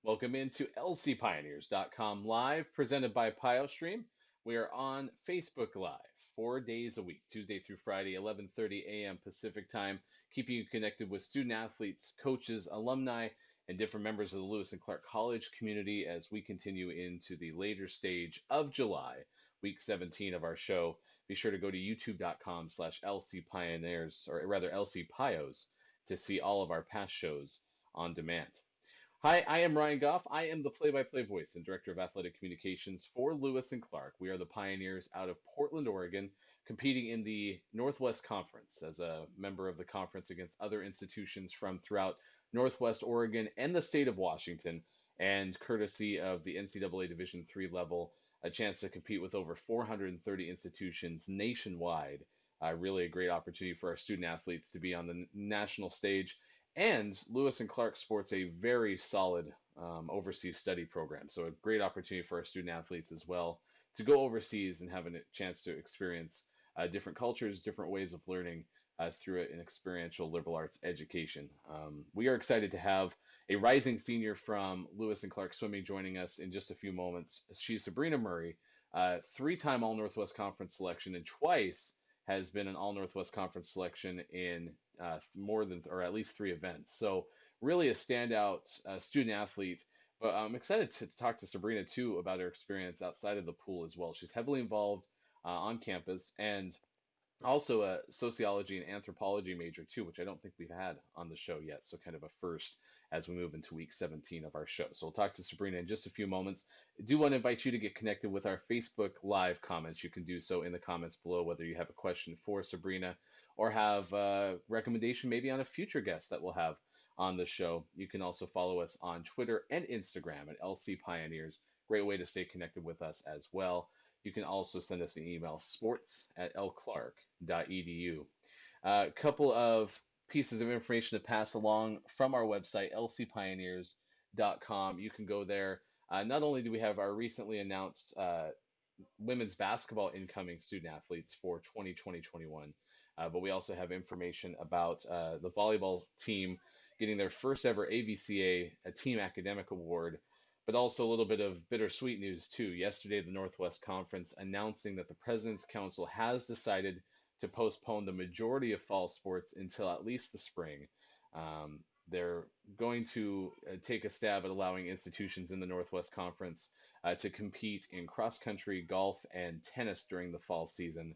Welcome into lcpioneers.com live, presented by PioStream. We are on Facebook Live 4 days a week, Tuesday through Friday, 11:30 a.m. Pacific Time, keeping you connected with student athletes, coaches, alumni, and different members of the Lewis and Clark College community as we continue into the later stage of July, week 17 of our show. Be sure to go to youtube.com/lcpioneers, or rather lcpios, to see all of our past shows on demand. Hi, I am Ryan Goff. I am the play-by-play voice and director of athletic communications for Lewis and Clark. We are the Pioneers out of Portland, Oregon, competing in the Northwest Conference as a member of the conference against other institutions from throughout Northwest Oregon and the state of Washington, and courtesy of the NCAA Division III level, a chance to compete with over 430 institutions nationwide. Really a great opportunity for our student athletes to be on the national stage, and Lewis and Clark sports a very solid overseas study program. So, a great opportunity for our student athletes as well to go overseas and have a chance to experience different cultures, different ways of learning through an experiential liberal arts education. We are excited to have a rising senior from Lewis and Clark Swimming joining us in just a few moments. She's Sabrina Murray, three-time All Northwest Conference selection, and twice has been an All Northwest Conference selection in more than, or at least three events. So really a standout student athlete. But I'm excited to talk to Sabrina too about her experience outside of the pool as well. She's heavily involved on campus and also a sociology and anthropology major too, which I don't think we've had on the show yet. So kind of a first as we move into week 17 of our show. So we'll talk to Sabrina in just a few moments. I do want to invite you to get connected with our Facebook Live comments. You can do so in the comments below, whether you have a question for Sabrina or have a recommendation maybe on a future guest that we'll have on the show. You can also follow us on Twitter and Instagram at LC Pioneers. Great way to stay connected with us as well. You can also send us an email, sports@lclark.edu. A couple of pieces of information to pass along from our website, lcpioneers.com. You can go there. Not only do we have our recently announced women's basketball incoming student athletes for 2020-21, but we also have information about the volleyball team getting their first ever AVCA, a Team Academic Award, but also a little bit of bittersweet news too. Yesterday, the Northwest Conference announcing that the President's Council has decided to postpone the majority of fall sports until at least the spring. They're going to take a stab at allowing institutions in the Northwest Conference to compete in cross country, golf, and tennis during the fall season.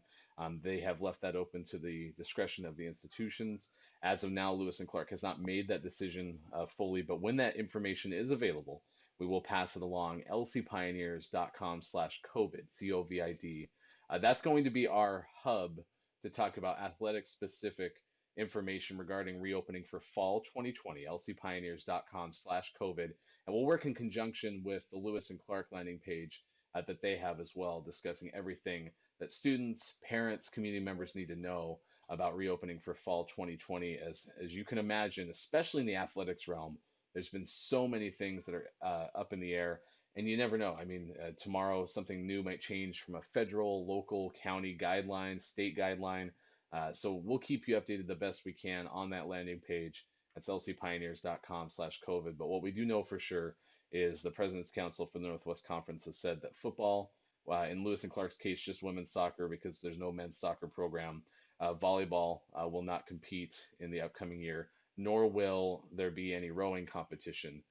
They have left that open to the discretion of the institutions. As of now, Lewis and Clark has not made that decision fully, but when that information is available, we will pass it along. lcpioneers.com/COVID, COVID. That's going to be our hub to talk about athletic specific information regarding reopening for fall 2020, lcpioneers.com/COVID. And we'll work in conjunction with the Lewis and Clark landing page that they have as well, discussing everything that students, parents, community members need to know about reopening for fall 2020. As you can imagine, especially in the athletics realm, there's been so many things that are up in the air, and you never know. I mean, tomorrow something new might change from a federal, local, county guideline, state guideline. So we'll keep you updated the best we can on that landing page. That's lcpioneers.com/COVID. But what we do know for sure is the President's Council for the Northwest Conference has said that football, in Lewis and Clark's case, just women's soccer because there's no men's soccer program, volleyball will not compete in the upcoming year, nor will there be any rowing competition.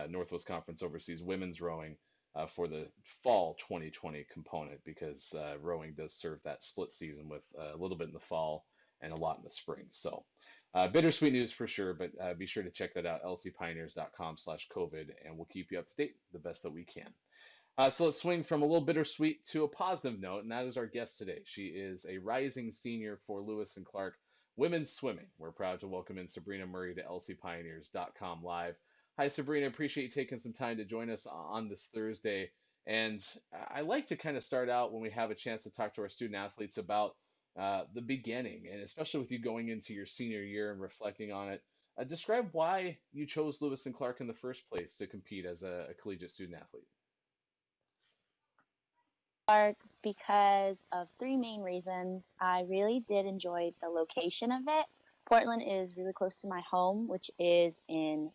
Northwest Conference oversees women's rowing for the fall 2020 component because rowing does serve that split season with a little bit in the fall and a lot in the spring. So bittersweet news for sure, but be sure to check that out, lcpioneers.com/COVID, and we'll keep you up to date the best that we can. So let's swing from a little bittersweet to a positive note, and that is our guest today. She is a rising senior for Lewis and Clark women's swimming. We're proud to welcome in Sabrina Murray to lcpioneers.com live. Hi, Sabrina. Appreciate you taking some time to join us on this Thursday. And I like to kind of start out when we have a chance to talk to our student athletes about the beginning, and especially with you going into your senior year and reflecting on it. Describe why you chose Lewis and Clark in the first place to compete as a collegiate student athlete. Park because of three main reasons. I really did enjoy the location of it. Portland is really close to my home, which is in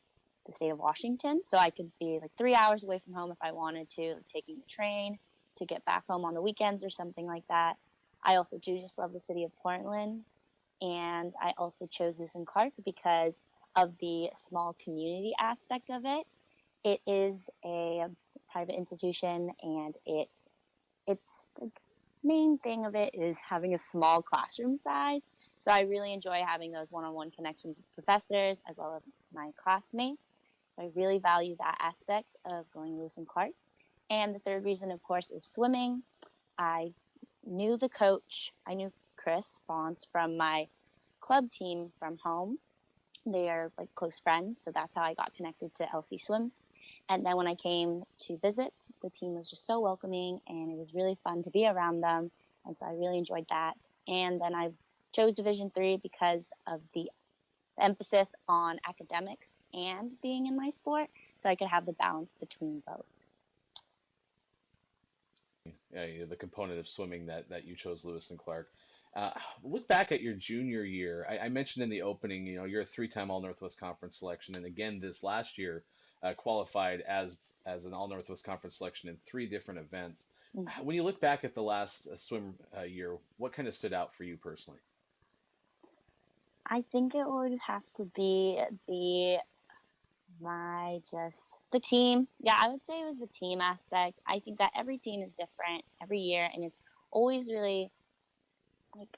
the state of Washington. So I could be like 3 hours away from home if I wanted to, like, taking the train to get back home on the weekends or something like that. I also do just love the city of Portland. And I also chose Lewis and Clark because of the small community aspect of it. It is a private institution, and it's like, main thing of it is having a small classroom size. So I really enjoy having those one-on-one connections with professors as well as my classmates. So I really value that aspect of going Lewis and Clark. And the third reason, of course, is swimming. I knew the coach. I knew Chris Fonts from my club team from home. They are like close friends, so that's how I got connected to LC Swim. And then when I came to visit, the team was just so welcoming, and it was really fun to be around them. And so I really enjoyed that. And then I chose Division III because of the emphasis on academics and being in my sport, so I could have the balance between both. The component of swimming that you chose Lewis and Clark. Look back at your junior year. I mentioned in the opening, you're a three-time All Northwest Conference selection, and again this last year qualified as an All Northwest Conference selection in three different events. Mm-hmm. When you look back at the last swim year, what kind of stood out for you personally? I think it would have to be the team. Yeah, I would say it was the team aspect. I think that every team is different every year, and it's always really like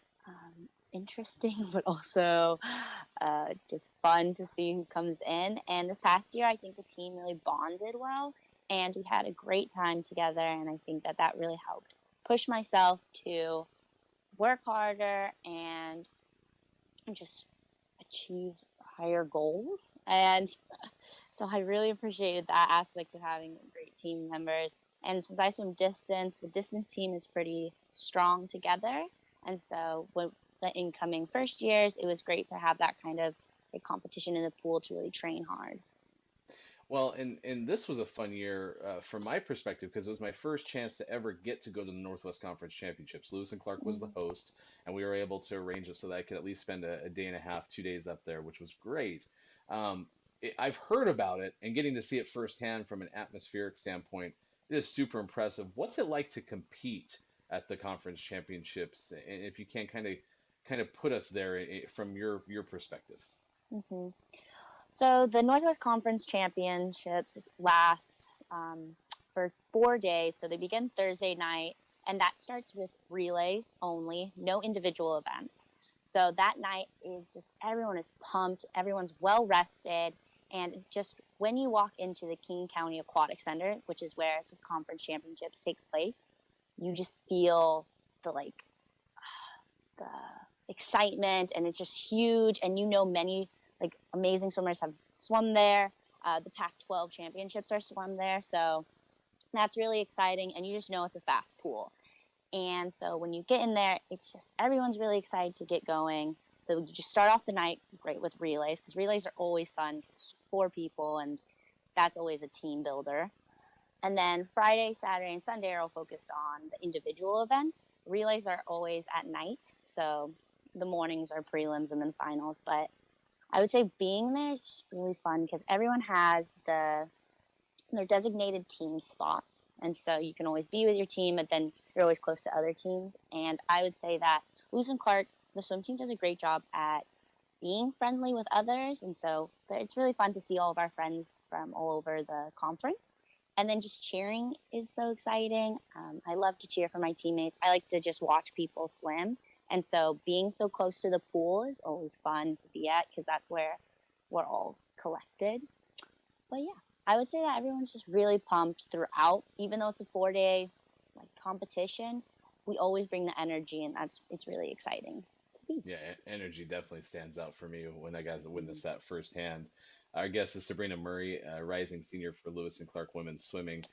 interesting, but also just fun to see who comes in. And this past year, I think the team really bonded well, and we had a great time together. And I think that really helped push myself to work harder and just achieve higher goals. And so I really appreciated that aspect of having great team members. And since I swim distance, the distance team is pretty strong together. And so when the incoming first years, it was great to have that kind of a competition in the pool to really train hard. Well, and this was a fun year from my perspective because it was my first chance to ever get to go to the Northwest Conference Championships. Lewis and Clark was the Mm-hmm. host, and we were able to arrange it so that I could at least spend a day and a half, 2 days up there, which was great. I've heard about it, and getting to see it firsthand from an atmospheric standpoint, it is super impressive. What's it like to compete at the conference championships? And if you can kind of put us there from your perspective. Mm-hmm. So the Northwest Conference Championships last for 4 days. So they begin Thursday night, and that starts with relays only, no individual events. So that night is just everyone is pumped, everyone's well rested, and just when you walk into the King County Aquatic Center, which is where the conference championships take place, you just feel the the excitement, and it's just huge. And many like amazing swimmers have swum there. The Pac-12 championships are swum there, so that's really exciting. And you just know it's a fast pool. And so when you get in there, it's just everyone's really excited to get going. So you just start off the night great with relays, because relays are always fun. It's just 4 people, and that's always a team builder. And then Friday, Saturday, and Sunday are all focused on the individual events. Relays are always at night, so the mornings are prelims and then finals. But I would say being there is just really fun because everyone has their designated team spots. And so you can always be with your team, but then you're always close to other teams. And I would say that Lewis and Clark, the swim team, does a great job at being friendly with others. And so it's really fun to see all of our friends from all over the conference. And then just cheering is so exciting. I love to cheer for my teammates. I like to just watch people swim. And so being so close to the pool is always fun to be at because that's where we're all collected. But yeah, I would say that everyone's just really pumped throughout. Even though it's a 4 day competition, we always bring the energy, and it's really exciting to be. Yeah, energy definitely stands out for me when I got to Mm-hmm. witness that firsthand. Our guest is Sabrina Murray, rising senior for Lewis and Clark women's swimming,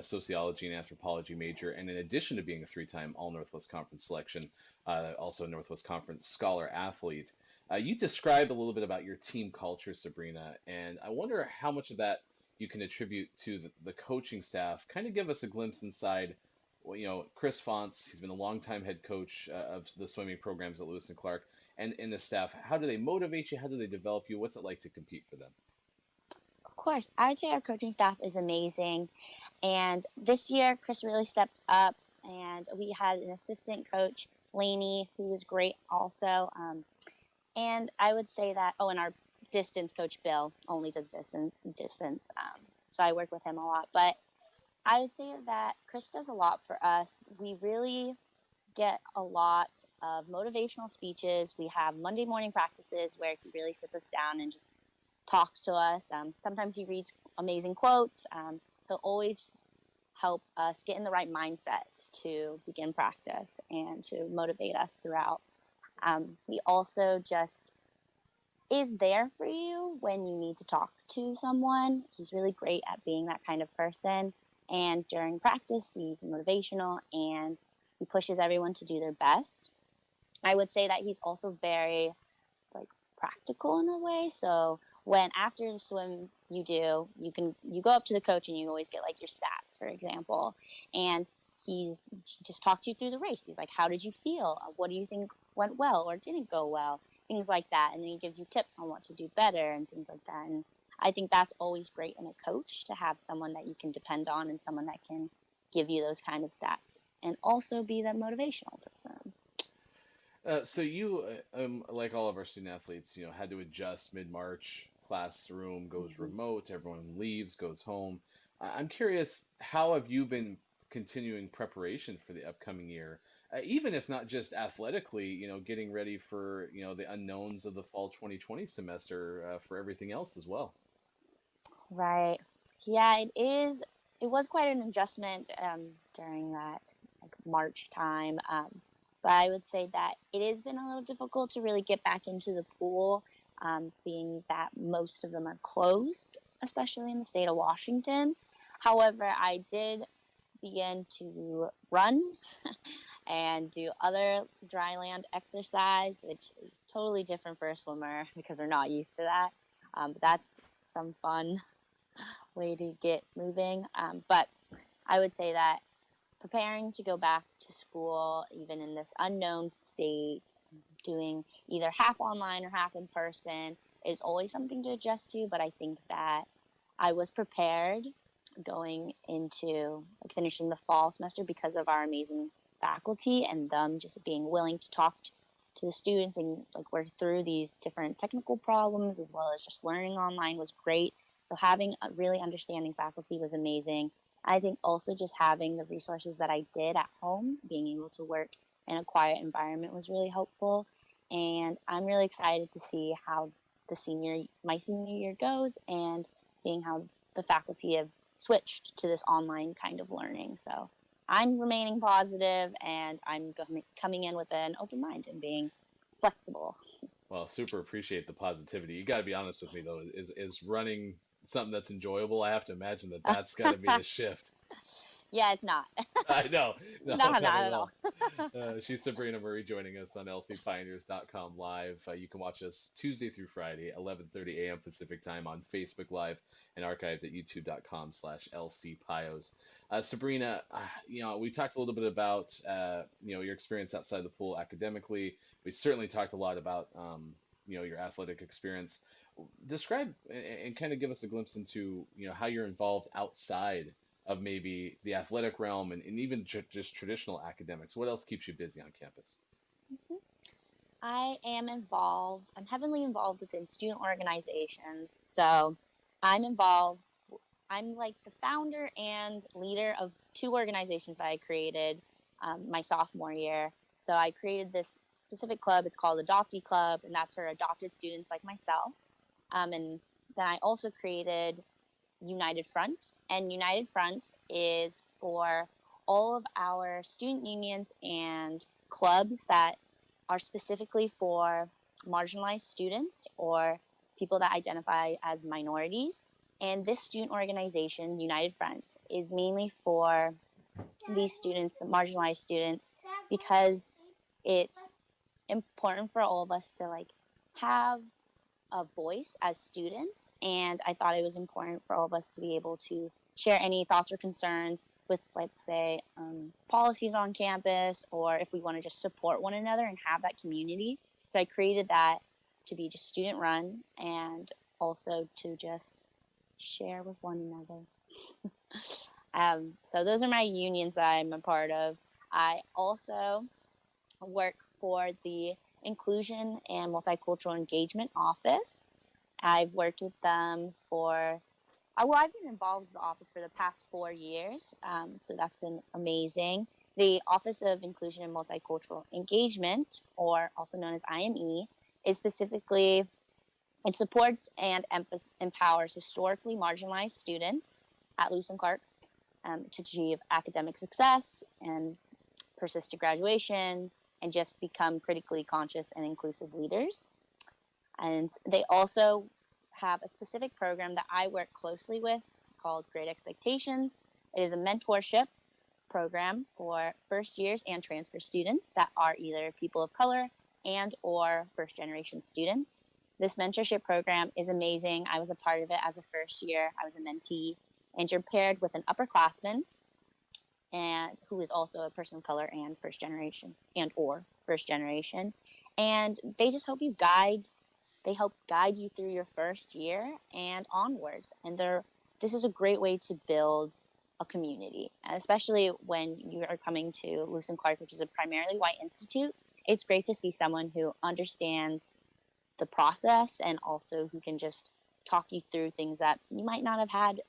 sociology and anthropology major, and in addition to being a three-time All Northwest Conference selection, also a Northwest Conference scholar athlete. You described a little bit about your team culture, Sabrina, and I wonder how much of that you can attribute to the coaching staff. Kind of give us a glimpse inside. Well, Chris Fonts, he's been a longtime head coach of the swimming programs at Lewis and Clark, and the staff. How do they motivate you? How do they develop you? What's it like to compete for them? course. I would say our coaching staff is amazing. And this year, Chris really stepped up, and we had an assistant coach, Lainey, who was great also. And I would say that, and our distance coach, Bill, only does distance. So I work with him a lot. But I would say that Chris does a lot for us. We really get a lot of motivational speeches. We have Monday morning practices where he really sits us down and just talks to us. Sometimes he reads amazing quotes. He'll always help us get in the right mindset to begin practice and to motivate us throughout. He also just is there for you when you need to talk to someone. He's really great at being that kind of person. And during practice, he's motivational and he pushes everyone to do their best. I would say that he's also very practical in a way. So when after the swim you go up to the coach and you always get your stats, for example, and he just talks you through the race. He's like, how did you feel? What do you think went well or didn't go well? Things like that. And then he gives you tips on what to do better and things like that. And I think that's always great in a coach, to have someone that you can depend on and someone that can give you those kind of stats and also be that motivational person. So you, like all of our student athletes, had to adjust mid-March. Classroom goes remote, everyone leaves, goes home. I'm curious, how have you been continuing preparation for the upcoming year? Even if not just athletically, getting ready for, the unknowns of the fall 2020 semester, for everything else as well. Right. Yeah, it is. It was quite an adjustment during that March time. But I would say that it has been a little difficult to really get back into the pool, being that most of them are closed, especially in the state of Washington. However, I did begin to run and do other dry land exercise, which is totally different for a swimmer because they're not used to that. But that's some fun way to get moving. But I would say that preparing to go back to school, even in this unknown state, doing either half online or half in person is always something to adjust to. But I think that I was prepared going into finishing the fall semester because of our amazing faculty and them just being willing to talk to the students and work through these different technical problems, as well as just learning online was great. So having a really understanding faculty was amazing. I think also just having the resources that I did at home, being able to work in a quiet environment was really helpful. And I'm really excited to see how my senior year goes, and seeing how the faculty have switched to this online kind of learning. So I'm remaining positive, and I'm coming in with an open mind and being flexible. Well, super appreciate the positivity. You got to be honest with me though. Is running something that's enjoyable? I have to imagine that that's got to be a shift. Yeah, it's not. I know. No, No, not not at at all. all. She's Sabrina Murray joining us on lcpioneers.com live. You can watch us Tuesday through Friday, 11:30 a.m. Pacific time on Facebook Live and archived at youtube.com/lcpios. Sabrina, we talked a little bit about, your experience outside the pool academically. We certainly talked a lot about, your athletic experience. Describe and kind of give us a glimpse into, how you're involved outside of maybe the athletic realm and even just traditional academics. What else keeps you busy on campus? Mhm. I am involved. I'm heavily involved within student organizations. So I'm involved. I'm the founder and leader of two organizations that I created my sophomore year. So I created this specific club. It's called Adoptee Club, and that's for adopted students like myself. And then I also created United Front, and United Front is for all of our student unions and clubs that are specifically for marginalized students or people that identify as minorities. And this student organization, United Front, is mainly for these students, the marginalized students, because it's important for all of us to have a voice as students, and I thought it was important for all of us to be able to share any thoughts or concerns with, let's say, policies on campus, or if we want to just support one another and have that community. So I created that to be just student run, and also to just share with one another. So those are my unions that I'm a part of. I also work for the Inclusion and Multicultural Engagement Office. I've worked with them for, well, I've been involved with the office for the past 4 years, so that's been amazing. The Office of Inclusion and Multicultural Engagement, or also known as IME, is specifically, it supports and empowers historically marginalized students at Lewis and Clark to achieve academic success and persist to graduation and just become critically conscious and inclusive leaders. And they also have a specific program that I work closely with called Great Expectations. It is a mentorship program for first years and transfer students that are either people of color and or first generation students. This mentorship program is amazing. I was a part of it as a first year. I was a mentee, and you're paired with an upperclassman and who is also a person of color and first generation and or first generation. And they just help guide you through your first year and onwards. And this is a great way to build a community, and especially when you are coming to Lewis and Clark, which is a primarily white institute. It's great to see someone who understands the process and also who can just talk you through things that you might not have had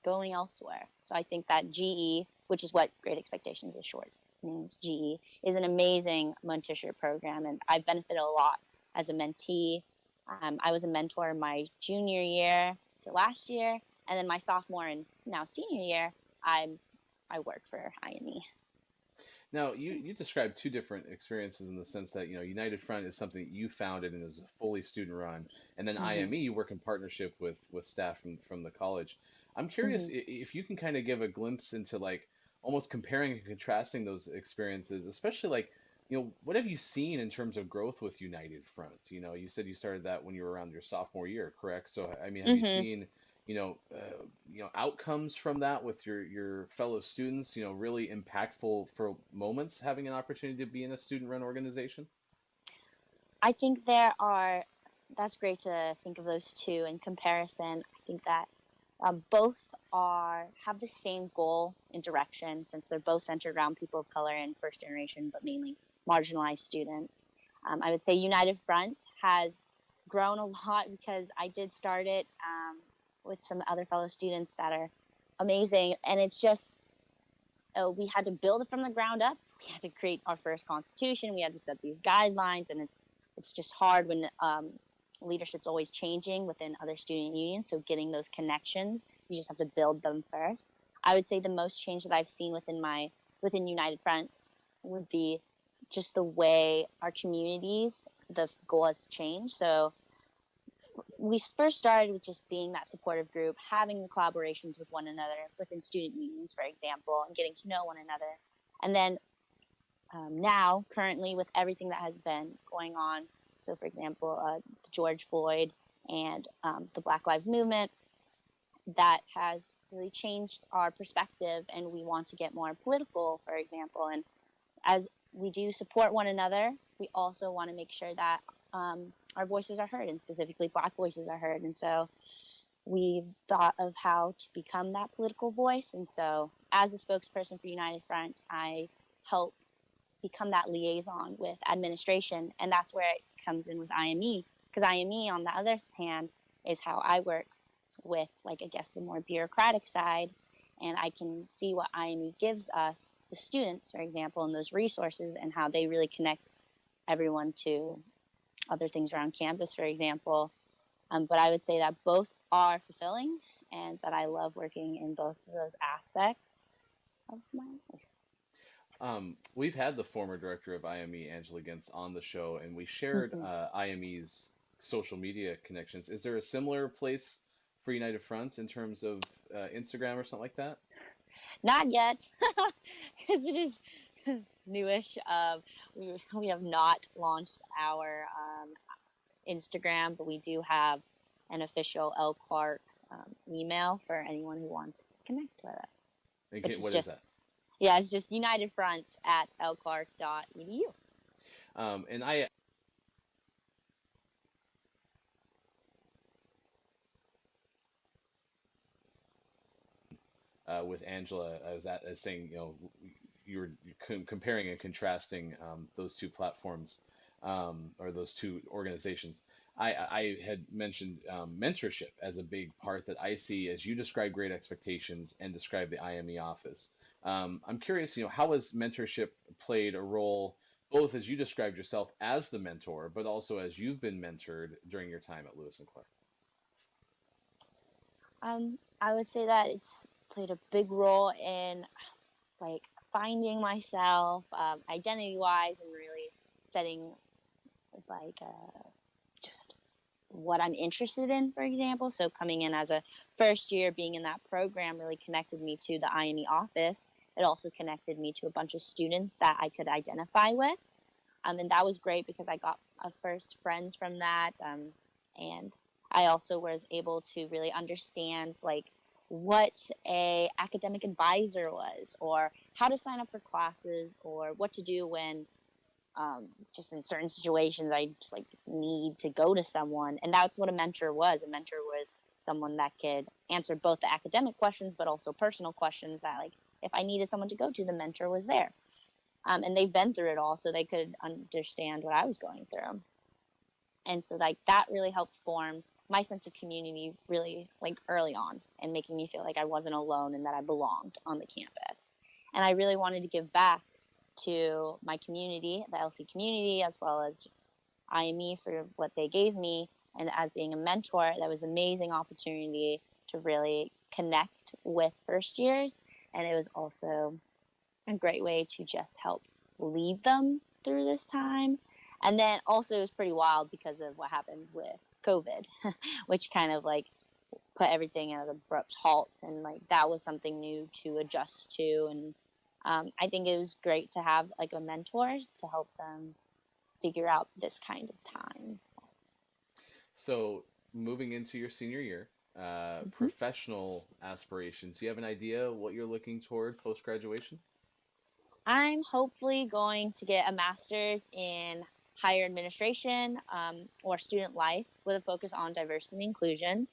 going elsewhere. So I think that GE, which is what Great Expectations is short named, GE, is an amazing mentorship program, and I benefited a lot as a mentee. I was a mentor my junior year to last year, and then my sophomore and now senior year, I work for IME. Now, you described two different experiences in the sense that, United Front is something you founded and is fully student run, and then Mm-hmm. IME, you work in partnership with staff from the college. I'm Mm-hmm. curious if you can kind of give a glimpse into like almost comparing and contrasting those experiences, especially like, what have you seen in terms of growth with United Front? You said you started that when you were around your sophomore year, correct? So, I mean, have you Mm-hmm. seen outcomes from that with your fellow students, really impactful for moments having an opportunity to be in a student-run organization? I think that's great to think of those two in comparison. I think that both have the same goal and direction since they're both centered around people of color and first generation, but mainly marginalized students. I would say United Front has grown a lot because I did start it with some other fellow students that are amazing, and it's just we had to build it from the ground up. We had to create our first constitution. We had to set these guidelines, and it's just hard when leadership's always changing within other student unions. So getting those connections, you just have to build them first. I would say the most change that I've seen within United Front would be just the way our communities, the goal has changed. So we first started with just being that supportive group, having the collaborations with one another within student unions, for example, and getting to know one another. And then now, currently, with everything that has been going on, so for example, George Floyd and the Black Lives Movement, that has really changed our perspective, and we want to get more political, for example. And as we do support one another, we also want to make sure that our voices are heard, and specifically Black voices are heard. And so we've thought of how to become that political voice. And so as the spokesperson for United Front, I help become that liaison with administration. And that's where it comes in with IME, because IME, on the other hand, is how I work with, like, I guess, the more bureaucratic side. And I can see what IME gives us, the students, for example, and those resources, and how they really connect everyone to other things around campus, for example. But I would say that both are fulfilling and that I love working in both of those aspects of my life. We've had the former director of IME, Angela Gintz, on the show, and we shared Mm-hmm. IME's social media connections. Is there a similar place for United Front in terms of Instagram or something like that? Not yet, because it is newish. We have not launched our Instagram, but we do have an official L. Clark email for anyone who wants to connect with us, which is What is just, that? yeah, it's just unitedfront at lclark.edu. And I with Angela. I was saying, you were comparing and contrasting those two platforms or those two organizations. I had mentioned mentorship as a big part that I see as you describe Great Expectations and describe the IME office. I'm curious, how has mentorship played a role both as you described yourself as the mentor, but also as you've been mentored during your time at Lewis and Clark? I would say that it's played a big role in like finding myself, identity wise, and really setting like just what I'm interested in, for example. So coming in as a first year, being in that program really connected me to the IME office. It also connected me to a bunch of students that I could identify with. And that was great because I got first friends from that. And I also was able to really understand like what a academic advisor was, or how to sign up for classes, or what to do when just in certain situations I like need to go to someone. And that's what a mentor was. A mentor was someone that could answer both the academic questions but also personal questions that, like, if I needed someone to go to, the mentor was there. And they've been through it all, so they could understand what I was going through. And so like that really helped form my sense of community really like early on, and making me feel like I wasn't alone and that I belonged on the campus. And I really wanted to give back to my community, the LC community, as well as just IME for what they gave me. And as being a mentor, that was an amazing opportunity to really connect with first years. And it was also a great way to just help lead them through this time. And then also it was pretty wild because of what happened with COVID, which kind of like put everything at an abrupt halt. And like that was something new to adjust to. And I think it was great to have like a mentor to help them figure out this kind of time. So, moving into your senior year, Mm-hmm. professional aspirations, do you have an idea what you're looking toward post graduation? I'm hopefully going to get a master's in higher administration or student life with a focus on diversity and inclusion.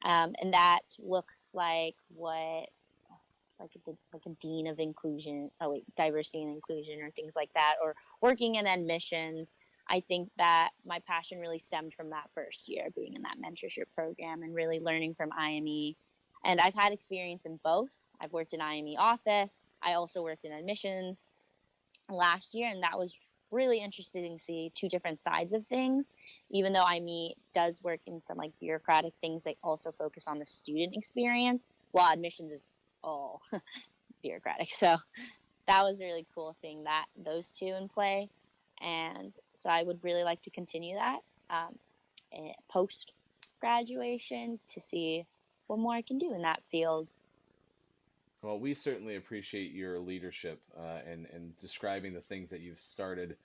And that looks like what like a dean of inclusion, oh wait, diversity and inclusion, or things like that, or working in admissions. I think that my passion really stemmed from that first year being in that mentorship program and really learning from IME. And I've had experience in both. I've worked in IME office. I also worked in admissions last year, and that was really interesting to see two different sides of things. Even though IME does work in some like bureaucratic things, they also focus on the student experience, while admissions is all bureaucratic. So that was really cool seeing that those two in play. And so I would really like to continue that post graduation to see what more I can do in that field. Well, we certainly appreciate your leadership and describing the things that you've started,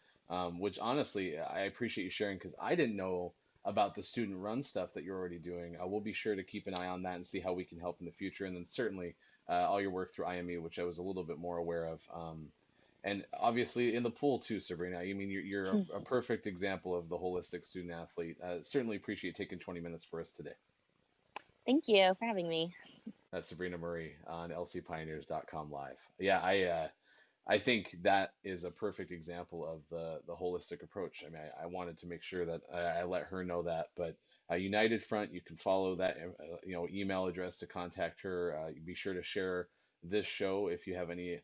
which honestly, I appreciate you sharing because I didn't know about the student run stuff that you're already doing. We'll be sure to keep an eye on that and see how we can help in the future. And then certainly all your work through IME, which I was a little bit more aware of. And obviously in the pool too, Sabrina. I mean, you're a perfect example of the holistic student athlete. Certainly appreciate taking 20 minutes for us today. Thank you for having me. That's Sabrina Murray on lcpioneers.com live. Yeah, I think that is a perfect example of the holistic approach. I mean, I wanted to make sure that I let her know that. But United Front, you can follow that email address to contact her. Be sure to share this show if you have any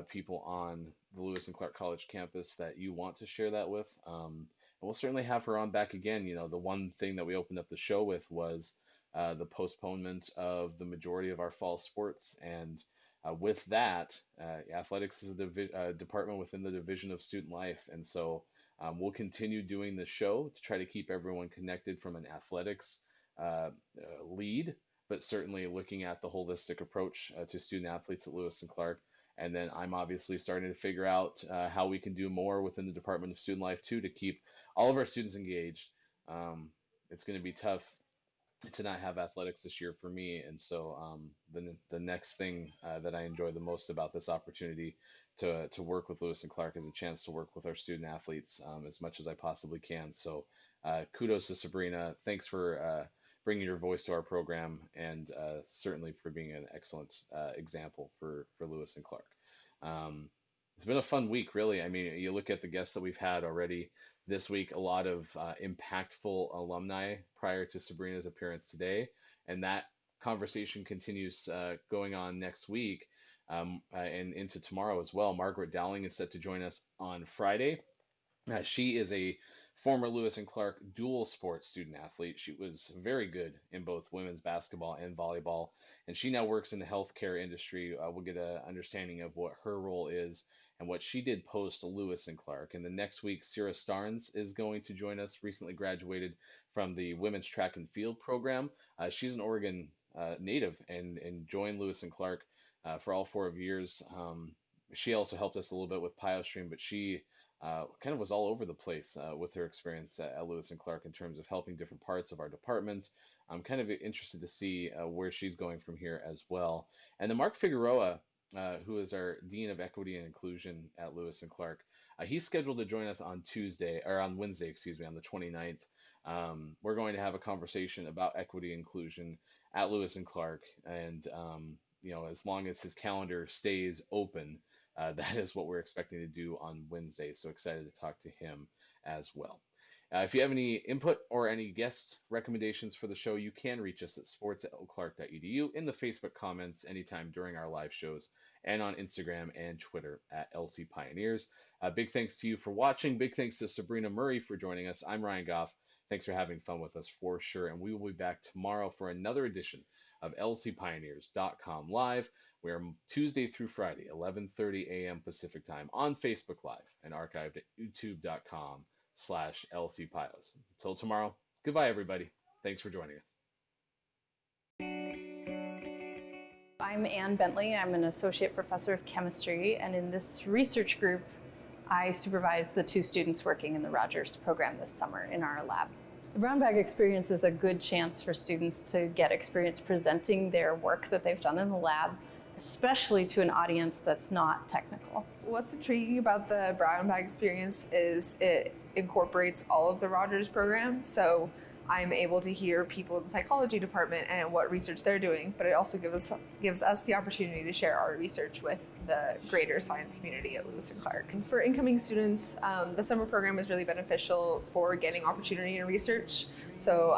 people on the Lewis and Clark College campus that you want to share that with. And we'll certainly have her on back again. The one thing that we opened up the show with was the postponement of the majority of our fall sports. And with that, athletics is a department within the Division of Student Life. And so we'll continue doing the show to try to keep everyone connected from an athletics lead, but certainly looking at the holistic approach to student athletes at Lewis and Clark. And then I'm obviously starting to figure out how we can do more within the Department of Student Life too to keep all of our students engaged. It's going to be tough to not have athletics this year for me. And so the next thing that I enjoy the most about this opportunity to work with Lewis and Clark is a chance to work with our student athletes as much as I possibly can. So kudos to Sabrina. Thanks for bringing your voice to our program, and certainly for being an excellent example for Lewis and Clark. Um, it's been a fun week, really. I mean, you look at the guests that we've had already this week, a lot of impactful alumni prior to Sabrina's appearance today, and that conversation continues going on next week and into tomorrow as well. Margaret Dowling is set to join us on Friday. She is a former Lewis and Clark dual sport student athlete. She was very good in both women's basketball and volleyball, and she now works in the healthcare industry. We'll get an understanding of what her role is and what she did post Lewis and Clark. And the next week, Sierra Starnes is going to join us, recently graduated from the women's track and field program. She's an Oregon native and joined Lewis and Clark for all 4 years. She also helped us a little bit with PioStream, but she kind of was all over the place with her experience at Lewis and Clark in terms of helping different parts of our department. I'm kind of interested to see where she's going from here as well. And then Mark Figueroa, who is our Dean of Equity and Inclusion at Lewis and Clark, he's scheduled to join us on Wednesday, on the 29th. We're going to have a conversation about equity and inclusion at Lewis and Clark, and as long as his calendar stays open, that is what we're expecting to do on Wednesday. So excited to talk to him as well. If you have any input or any guest recommendations for the show, you can reach us at sports@oclark.edu in the Facebook comments anytime during our live shows, and on Instagram and Twitter at LC Pioneers. Big thanks to you for watching. Big thanks to Sabrina Murray for joining us. I'm Ryan Goff. Thanks for having fun with us for sure. And we will be back tomorrow for another edition of lcpioneers.com Live. We are Tuesday through Friday, 11:30 a.m. Pacific Time on Facebook Live and archived at youtube.com/lcpios. Until tomorrow, goodbye, everybody. Thanks for joining us. I'm Ann Bentley. I'm an associate professor of chemistry, and in this research group, I supervise the 2 students working in the Rogers program this summer in our lab. The brown bag experience is a good chance for students to get experience presenting their work that they've done in the lab, especially to an audience that's not technical. What's intriguing about the brown bag experience is it incorporates all of the Rogers program. So I'm able to hear people in the psychology department and what research they're doing, but it also gives us the opportunity to share our research with the greater science community at Lewis and Clark. And for incoming students, the summer program is really beneficial for getting opportunity in research. So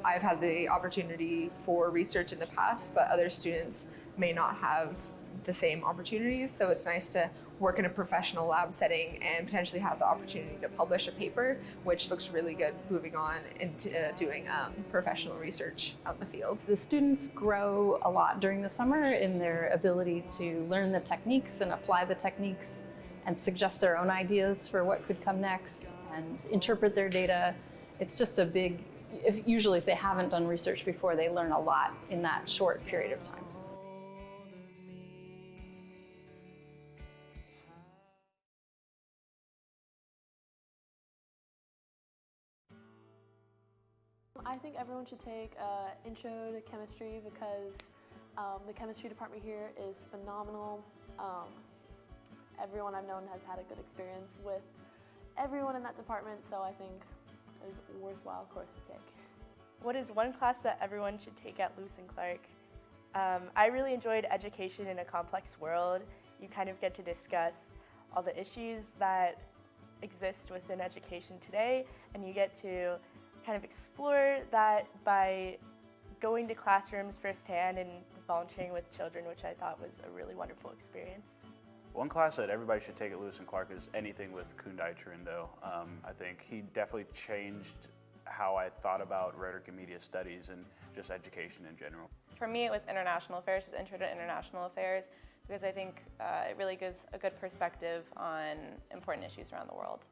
I've had the opportunity for research in the past, but other students may not have the same opportunities. So it's nice to work in a professional lab setting and potentially have the opportunity to publish a paper, which looks really good moving on into doing professional research out in the field. The students grow a lot during the summer in their ability to learn the techniques and apply the techniques and suggest their own ideas for what could come next and interpret their data. It's just a big, usually if they haven't done research before, they learn a lot in that short period of time. I think everyone should take intro to chemistry because the chemistry department here is phenomenal. Everyone I've known has had a good experience with everyone in that department, so I think it's a worthwhile course to take. What is one class that everyone should take at Lewis and Clark? I really enjoyed education in a complex world. You kind of get to discuss all the issues that exist within education today, and you get to kind of explore that by going to classrooms firsthand and volunteering with children, which I thought was a really wonderful experience. One class that everybody should take at Lewis and Clark is anything with Kundai Chirindo. I think he definitely changed how I thought about rhetoric and media studies and just education in general. For me, it was international affairs, just intro to international affairs, because I think it really gives a good perspective on important issues around the world.